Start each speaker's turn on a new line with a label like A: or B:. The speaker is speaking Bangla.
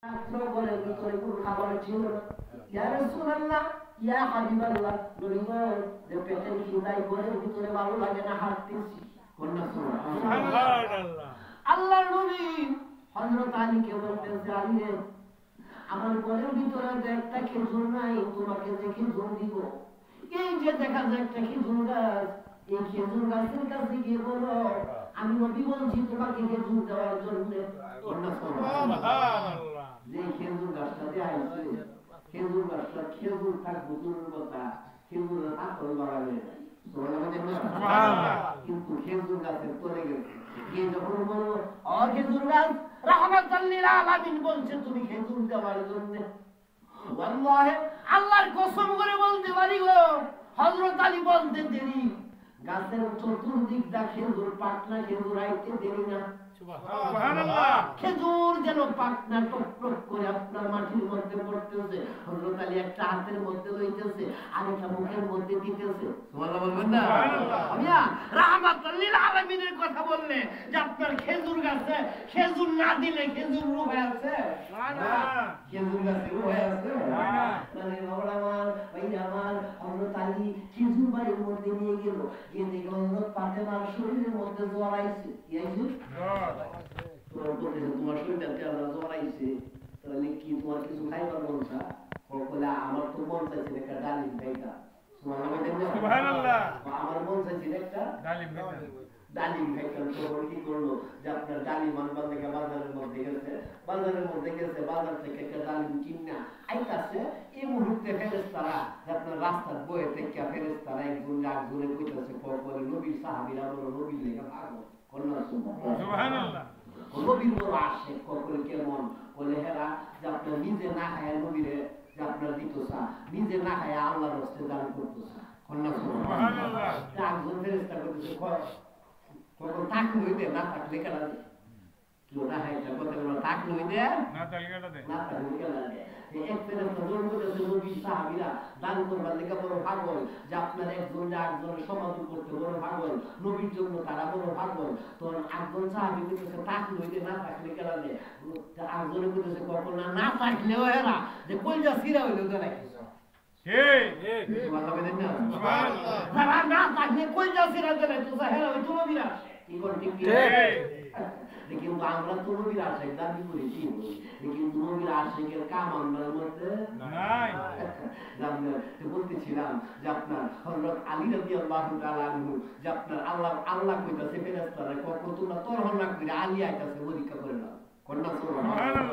A: বলের ভিতরে কোনো খাবার ছিল না। ইয়া রাসূলুল্লাহ, ইয়া হাবিবাল্লাহ, নবী গো, যে পেটের খিদায় বলের ভিতরে ভালো লাগে না, হাঁটতেছি। কন্যা সুবহানাল্লাহ। আল্লাহর নবী হযরত আলীকে বলতেছে, আলী রে, আমার বলের ভিতরে যে একটা খেজুর নাই, তোমাকে যে খেজুর দিব, এই যে দেখা যায় একটা খেজুর গাছ, এই খেজুর গাছের কাছে গিয়ে বলো আমি নবী বলছি তোমাকে খেজুর দেওয়ার জন্য। যে খেজুর গাছটা দেখাইছে, খেজুর গাছটা খেজুর থাকবো দূরের কথা, খেজুরের আকল বাড়াবে কিন্তু খেজুর গাছের তলে গেছে গিয়ে যখন বলো অ খেজুর গাছ রাহমাতাল লিল আলামিন বলছে তুমি খেজুর দেওয়ার জন্য। ওয়াল্লাহি আল্লাহর কসম করে বলতে পারি গো, হযরত আলী বলতে দেরি, গাছের চতুর্দিক দা খেজুর পাকনা, খেজুর আইতে দেরি না। সুবহানাল্লাহ। খেজুর যেন পাকনা টক টক করে আপনার মাটির মধ্যে পড়তেছে, হযরত আলী একটা হাতের মধ্যে লইতেছে আর একটা মুখের মধ্যে দিতেছে। সুবহানাল্লাহ বলবেন না? সুবহানাল্লাহ। রাহমাতুল লিল আলামিনের কথা বললে যে আপনার খেজুর গাছে খেজুর না দিলে খেজুর রূপ হয়ে আছে না, খেজুর গাছে রূপ হয়ে আছে না। মানে বাবা আমার ভাইরা আমার, হযরত আলী খেজুর বাড়ির মধ্যে নিয়ে গেল, গিয়ে দেখে হযরত ফাতেমার শরীরের মধ্যে জ্বর আইছে। কি আইছে? তোমার শরীরটাতে আল্লাহ জ্বর আইছে, তাহলে কি তোমার কিছু খাইবার মন চা? বলে আমার তো মন চাইছে একটা ডালিম খাইতা। সুবহানাল্লাহ। আমার মন চাইছে একটা ডালিম খাইতা, ডালিম খাইতাম। তখন কি করলো যে আপনার ডালিম আনবার লেগে বাজারের মধ্যে গেছে, বাজারের মধ্যে গেছে, বাজার থেকে একটা ডালিম কিনা আইতাছে। এই মুহূর্তে ফেরেশতারা আপনার রাস্তার বয়ে থেকে ফেরেশতারা একজন একজনে কইতাছে, বলে নবীর সাহাবীরা বলো নবীর লেগে ভাগো। কন্যা সুবহানাল্লাহ। নবীর বড় আসে কখন কেমন বলে হেরা যে আপনার নিজে না খায় নবীরে যে আপনার দিতসা, নিজে না খায় আল্লাহর রাস্তায় দান করতেছে। কন্যা সুবহানাল্লাহ। একজন ফেরেশতা কইতেছে কখন থাকলে হইবে, না থাকলে কেনা দে, কেউ না খায় কথা বলো থাকলে হইবে না থাকলে কেনা দে, না থাকলে কেনা দে। এক ফেরেশতা জোর করেছে নবীর সাহাবীরা দান করবার লেগে বড় পাগল, যে আপনার একজন একজনের সমাদর করতে বড় পাগল, নবীর জন্য তারা বড় পাগল। তো একজন সাহাবী কইতেছে থাকলে হইবে, না থাকলে কেনা দে। একজনে কইতেছে কখন না থাকলেও এরা যে কইজা সিরা হইলো দেয় কিছু। যারা না থাকলে কইজা সিরা দেয় তো হেরা হইতো নবীর আসে। কি করে ঠিক কিন্তু আমরা তো নবীর আশায় দাবি করেছি, কিন্তু নবীর আশাকের কাম আমরার মধ্যে নাই। বলতেছিলাম যে আপনার হযরত আলী রাদিয়াল্লাহু তাআলা আনহু, যে আপনার আল্লাহ কইতাছে ফেরেশতারা কখন তোমরা তরহনা করে আলী আইতাছে পরীক্ষা করে নাও। কন্যা সুবহানাল্লাহ।